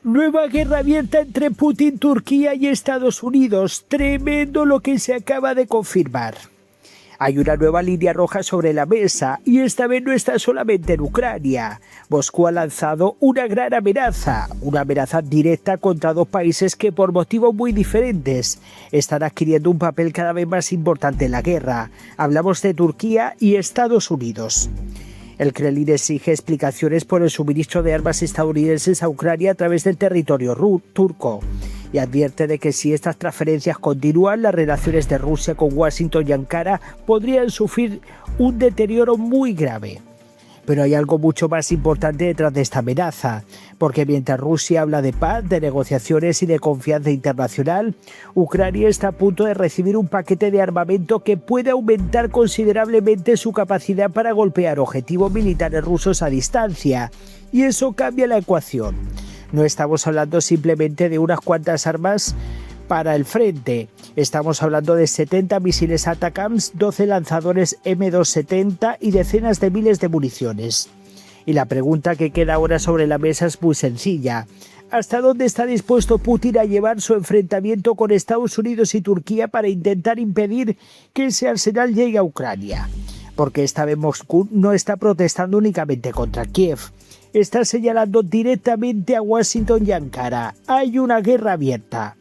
Nueva guerra abierta entre Putin, Turquía y Estados Unidos. Tremendo lo que se acaba de confirmar. Hay una nueva línea roja sobre la mesa y esta vez no está solamente en Ucrania. Moscú ha lanzado una gran amenaza, una amenaza directa contra dos países que por motivos muy diferentes están adquiriendo un papel cada vez más importante en la guerra. Hablamos de Turquía y Estados Unidos. El Kremlin exige explicaciones por el suministro de armas estadounidenses a Ucrania a través del territorio turco y advierte de que si estas transferencias continúan, las relaciones de Rusia con Washington y Ankara podrían sufrir un deterioro muy grave. Pero hay algo mucho más importante detrás de esta amenaza, porque mientras Rusia habla de paz, de negociaciones y de confianza internacional, Ucrania está a punto de recibir un paquete de armamento que puede aumentar considerablemente su capacidad para golpear objetivos militares rusos a distancia, y eso cambia la ecuación. No estamos hablando simplemente de unas cuantas armas para el frente. Estamos hablando de 70 misiles ATACMS, 12 lanzadores M270 y decenas de miles de municiones. Y la pregunta que queda ahora sobre la mesa es muy sencilla. ¿Hasta dónde está dispuesto Putin a llevar su enfrentamiento con Estados Unidos y Turquía para intentar impedir que ese arsenal llegue a Ucrania? Porque esta vez Moscú no está protestando únicamente contra Kiev. Está señalando directamente a Washington y Ankara. Hay una guerra abierta.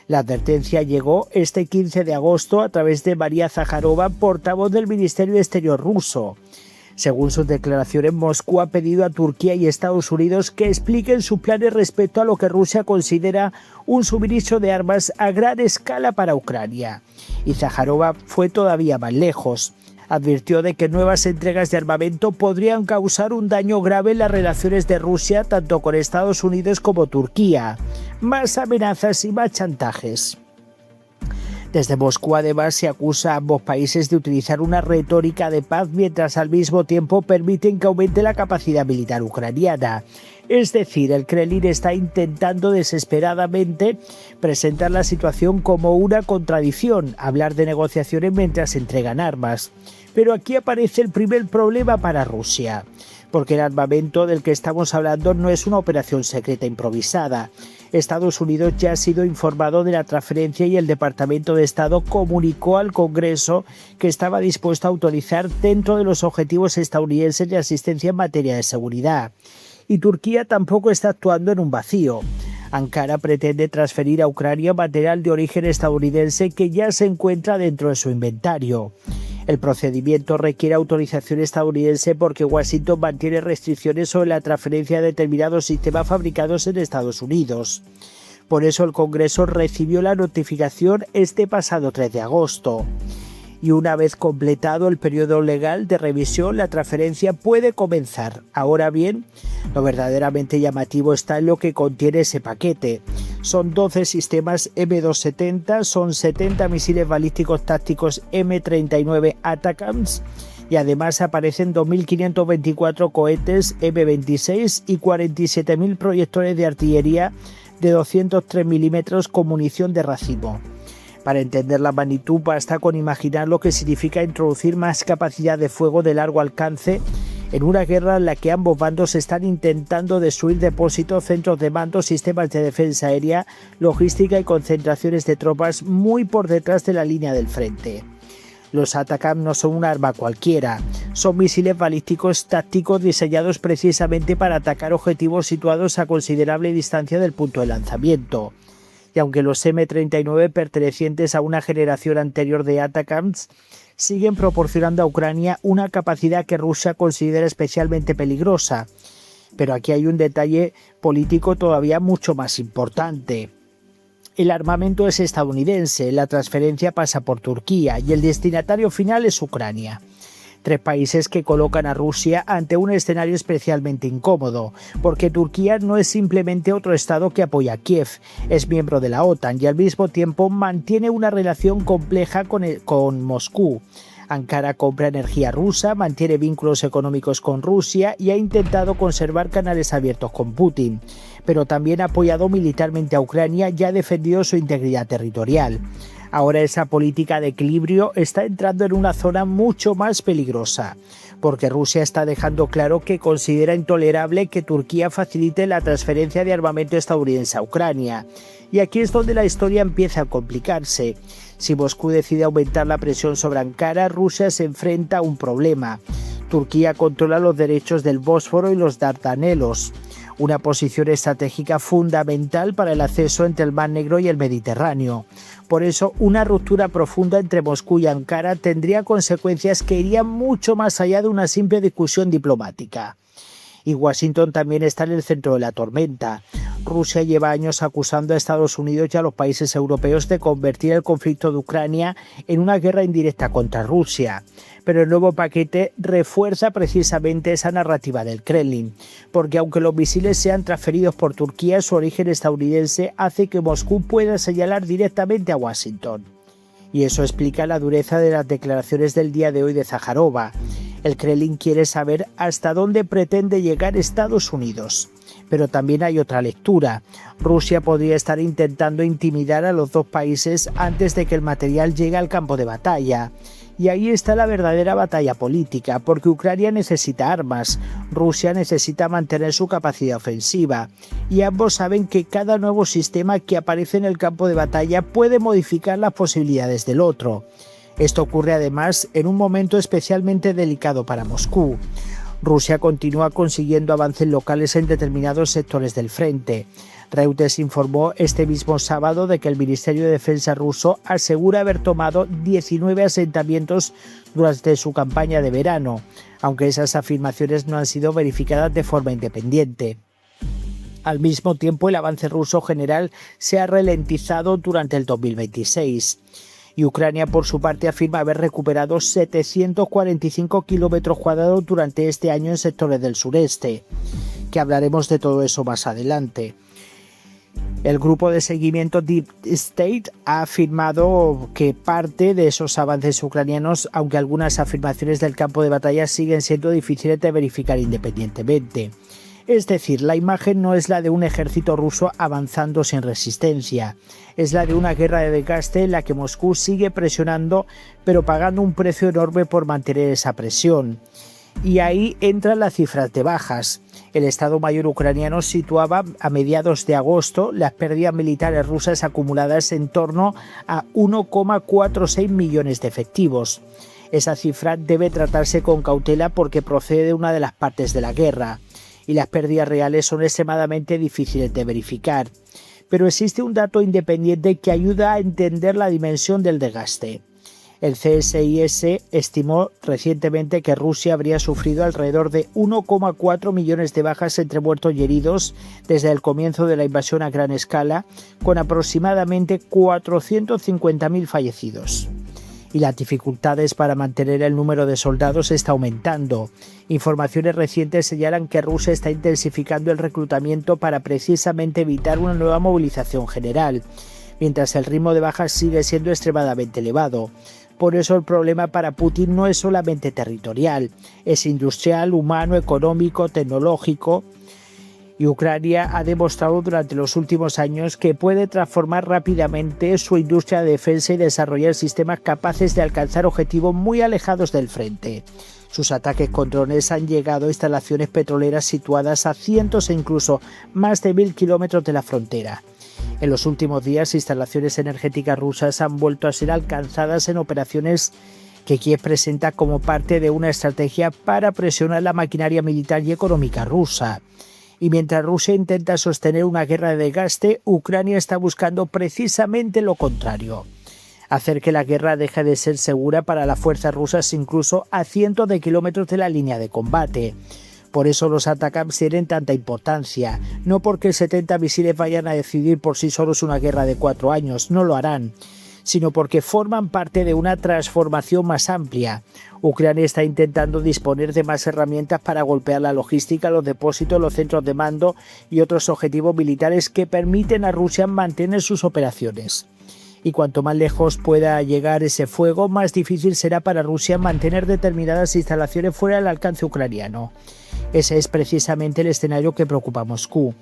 La advertencia llegó este 15 de agosto a través de María Zakharova, portavoz del Ministerio de Exterior ruso. Según sus declaraciones, Moscú ha pedido a Turquía y Estados Unidos que expliquen sus planes respecto a lo que Rusia considera un suministro de armas a gran escala para Ucrania. Y Zakharova fue todavía más lejos. Advirtió de que nuevas entregas de armamento podrían causar un daño grave en las relaciones de Rusia tanto con Estados Unidos como Turquía. Más amenazas y más chantajes. Desde Moscú además se acusa a ambos países de utilizar una retórica de paz mientras al mismo tiempo permiten que aumente la capacidad militar ucraniana. Es decir, el Kremlin está intentando desesperadamente presentar la situación como una contradicción, hablar de negociaciones mientras entregan armas. Pero aquí aparece el primer problema para Rusia, porque el armamento del que estamos hablando no es una operación secreta improvisada. Estados Unidos ya ha sido informado de la transferencia y el Departamento de Estado comunicó al Congreso que estaba dispuesto a autorizar dentro de los objetivos estadounidenses de asistencia en materia de seguridad. Y Turquía tampoco está actuando en un vacío. Ankara pretende transferir a Ucrania material de origen estadounidense que ya se encuentra dentro de su inventario. El procedimiento requiere autorización estadounidense porque Washington mantiene restricciones sobre la transferencia de determinados sistemas fabricados en Estados Unidos. Por eso el Congreso recibió la notificación este pasado 3 de agosto. Y una vez completado el periodo legal de revisión, la transferencia puede comenzar. Ahora bien, lo verdaderamente llamativo está en lo que contiene ese paquete. Son 12 sistemas M270, son 70 misiles balísticos tácticos M39 ATACMS y además aparecen 2.524 cohetes M26 y 47.000 proyectores de artillería de 203 milímetros con munición de racimo. Para entender la magnitud basta con imaginar lo que significa introducir más capacidad de fuego de largo alcance en una guerra en la que ambos bandos están intentando destruir depósitos, centros de mando, sistemas de defensa aérea, logística y concentraciones de tropas muy por detrás de la línea del frente. Los ATACMS no son un arma cualquiera, son misiles balísticos tácticos diseñados precisamente para atacar objetivos situados a considerable distancia del punto de lanzamiento. Y aunque los M39 pertenecientes a una generación anterior de ATACMS siguen proporcionando a Ucrania una capacidad que Rusia considera especialmente peligrosa. Pero aquí hay un detalle político todavía mucho más importante. El armamento es estadounidense, la transferencia pasa por Turquía y el destinatario final es Ucrania. 3 países que colocan a Rusia ante un escenario especialmente incómodo, porque Turquía no es simplemente otro estado que apoya a Kiev, es miembro de la OTAN y al mismo tiempo mantiene una relación compleja con Moscú. Ankara compra energía rusa, mantiene vínculos económicos con Rusia y ha intentado conservar canales abiertos con Putin, pero también ha apoyado militarmente a Ucrania y ha defendido su integridad territorial. Ahora esa política de equilibrio está entrando en una zona mucho más peligrosa, porque Rusia está dejando claro que considera intolerable que Turquía facilite la transferencia de armamento estadounidense a Ucrania. Y aquí es donde la historia empieza a complicarse. Si Moscú decide aumentar la presión sobre Ankara, Rusia se enfrenta a un problema. Turquía controla los derechos del Bósforo y los Dardanelos, una posición estratégica fundamental para el acceso entre el Mar Negro y el Mediterráneo. Por eso, una ruptura profunda entre Moscú y Ankara tendría consecuencias que irían mucho más allá de una simple discusión diplomática. Y Washington también está en el centro de la tormenta. Rusia lleva años acusando a Estados Unidos y a los países europeos de convertir el conflicto de Ucrania en una guerra indirecta contra Rusia. Pero el nuevo paquete refuerza precisamente esa narrativa del Kremlin, porque aunque los misiles sean transferidos por Turquía, su origen estadounidense hace que Moscú pueda señalar directamente a Washington. Y eso explica la dureza de las declaraciones del día de hoy de Zaharova. El Kremlin quiere saber hasta dónde pretende llegar Estados Unidos. Pero también hay otra lectura. Rusia podría estar intentando intimidar a los dos países antes de que el material llegue al campo de batalla. Y ahí está la verdadera batalla política, porque Ucrania necesita armas, Rusia necesita mantener su capacidad ofensiva, y ambos saben que cada nuevo sistema que aparece en el campo de batalla puede modificar las posibilidades del otro. Esto ocurre además en un momento especialmente delicado para Moscú. Rusia continúa consiguiendo avances locales en determinados sectores del frente. Reuters informó este mismo sábado de que el Ministerio de Defensa ruso asegura haber tomado 19 asentamientos durante su campaña de verano, aunque esas afirmaciones no han sido verificadas de forma independiente. Al mismo tiempo, el avance ruso general se ha ralentizado durante el 2026. Y Ucrania, por su parte, afirma haber recuperado 745 kilómetros cuadrados durante este año en sectores del sureste, que hablaremos de todo eso más adelante. El grupo de seguimiento Deep State ha afirmado que parte de esos avances ucranianos, aunque algunas afirmaciones del campo de batalla siguen siendo difíciles de verificar independientemente. Es decir, la imagen no es la de un ejército ruso avanzando sin resistencia, es la de una guerra de desgaste en la que Moscú sigue presionando, pero pagando un precio enorme por mantener esa presión. Y ahí entran las cifras de bajas. El Estado Mayor ucraniano situaba a mediados de agosto las pérdidas militares rusas acumuladas en torno a 1,46 millones de efectivos. Esa cifra debe tratarse con cautela porque procede de una de las partes de la guerra, y las pérdidas reales son extremadamente difíciles de verificar. Pero existe un dato independiente que ayuda a entender la dimensión del desgaste. El CSIS estimó recientemente que Rusia habría sufrido alrededor de 1,4 millones de bajas entre muertos y heridos desde el comienzo de la invasión a gran escala, con aproximadamente 450.000 fallecidos. Y las dificultades para mantener el número de soldados está aumentando. Informaciones recientes señalan que Rusia está intensificando el reclutamiento para precisamente evitar una nueva movilización general, mientras el ritmo de bajas sigue siendo extremadamente elevado. Por eso el problema para Putin no es solamente territorial, es industrial, humano, económico, tecnológico. Y Ucrania ha demostrado durante los últimos años que puede transformar rápidamente su industria de defensa y desarrollar sistemas capaces de alcanzar objetivos muy alejados del frente. Sus ataques con drones han llegado a instalaciones petroleras situadas a cientos e incluso más de 1.000 kilómetros de la frontera. En los últimos días, instalaciones energéticas rusas han vuelto a ser alcanzadas en operaciones que Kiev presenta como parte de una estrategia para presionar la maquinaria militar y económica rusa. Y mientras Rusia intenta sostener una guerra de desgaste, Ucrania está buscando precisamente lo contrario: hacer que la guerra deje de ser segura para las fuerzas rusas incluso a cientos de kilómetros de la línea de combate. Por eso los ATACMS tienen tanta importancia, no porque 70 misiles vayan a decidir por sí solos una guerra de 4 años, no lo harán, sino porque forman parte de una transformación más amplia. Ucrania está intentando disponer de más herramientas para golpear la logística, los depósitos, los centros de mando y otros objetivos militares que permiten a Rusia mantener sus operaciones. y cuanto más lejos pueda llegar ese fuego, más difícil será para Rusia mantener determinadas instalaciones fuera del alcance ucraniano. Ese es precisamente el escenario que preocupa a Moscú.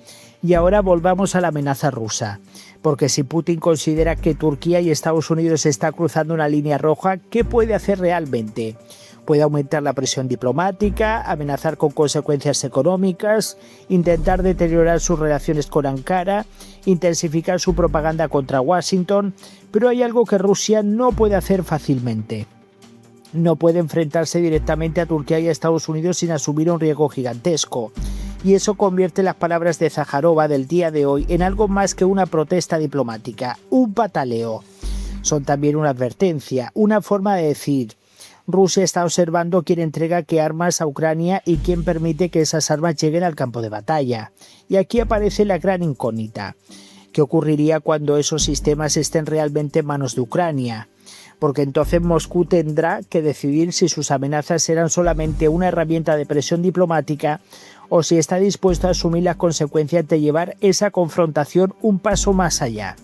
Y ahora volvamos a la amenaza rusa, porque si Putin considera que Turquía y Estados Unidos están cruzando una línea roja, ¿qué puede hacer realmente? Puede aumentar la presión diplomática, amenazar con consecuencias económicas, intentar deteriorar sus relaciones con Ankara, intensificar su propaganda contra Washington, pero hay algo que Rusia no puede hacer fácilmente. No puede enfrentarse directamente a Turquía y a Estados Unidos sin asumir un riesgo gigantesco. Y eso convierte las palabras de Zaharova del día de hoy en algo más que una protesta diplomática, un pataleo. Son también una advertencia, una forma de decir: Rusia está observando quién entrega qué armas a Ucrania y quién permite que esas armas lleguen al campo de batalla. Y aquí aparece la gran incógnita. ¿Qué ocurriría cuando esos sistemas estén realmente en manos de Ucrania? Porque entonces Moscú tendrá que decidir si sus amenazas serán solamente una herramienta de presión diplomática o si está dispuesto a asumir las consecuencias de llevar esa confrontación un paso más allá.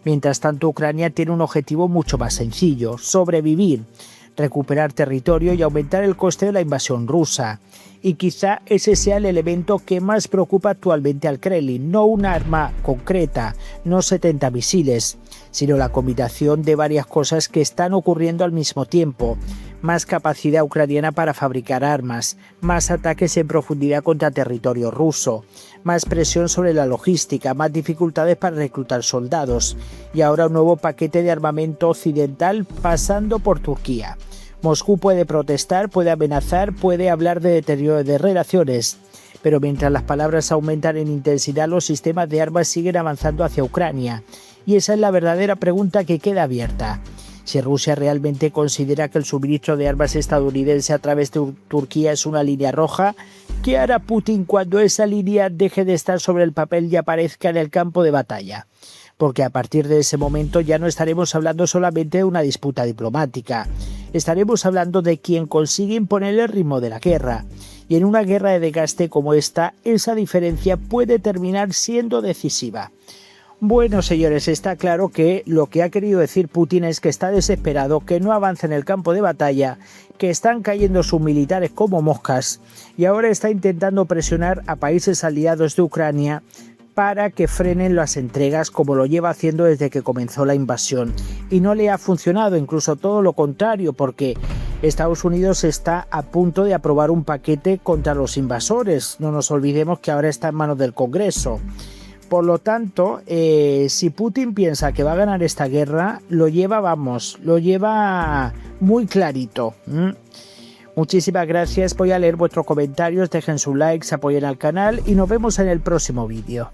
Mientras tanto, Ucrania tiene un objetivo mucho más sencillo: sobrevivir, recuperar territorio y aumentar el coste de la invasión rusa. Y quizá ese sea el elemento que más preocupa actualmente al Kremlin, no un arma concreta, no 70 misiles, sino la combinación de varias cosas que están ocurriendo al mismo tiempo: más capacidad ucraniana para fabricar armas, más ataques en profundidad contra territorio ruso, más presión sobre la logística, más dificultades para reclutar soldados y ahora un nuevo paquete de armamento occidental pasando por Turquía. Moscú puede protestar, puede amenazar, puede hablar de deterioro de relaciones, pero mientras las palabras aumentan en intensidad, los sistemas de armas siguen avanzando hacia Ucrania. Y esa es la verdadera pregunta que queda abierta. Si Rusia realmente considera que el suministro de armas estadounidense a través de Turquía es una línea roja, ¿qué hará Putin cuando esa línea deje de estar sobre el papel y aparezca en el campo de batalla? Porque a partir de ese momento ya no estaremos hablando solamente de una disputa diplomática. Estaremos hablando de quien consigue imponer el ritmo de la guerra. Y en una guerra de desgaste como esta, esa diferencia puede terminar siendo decisiva. Bueno, señores, está claro que lo que ha querido decir Putin es que está desesperado, que no avanza en el campo de batalla, que están cayendo sus militares como moscas y ahora está intentando presionar a países aliados de Ucrania para que frenen las entregas, como lo lleva haciendo desde que comenzó la invasión. Y no le ha funcionado, incluso todo lo contrario, porque Estados Unidos está a punto de aprobar un paquete contra los invasores. No nos olvidemos que ahora está en manos del Congreso. Por lo tanto, si Putin piensa que va a ganar esta guerra, lo lleva muy clarito. Muchísimas gracias, voy a leer vuestros comentarios, dejen su like, se apoyen al canal y nos vemos en el próximo vídeo.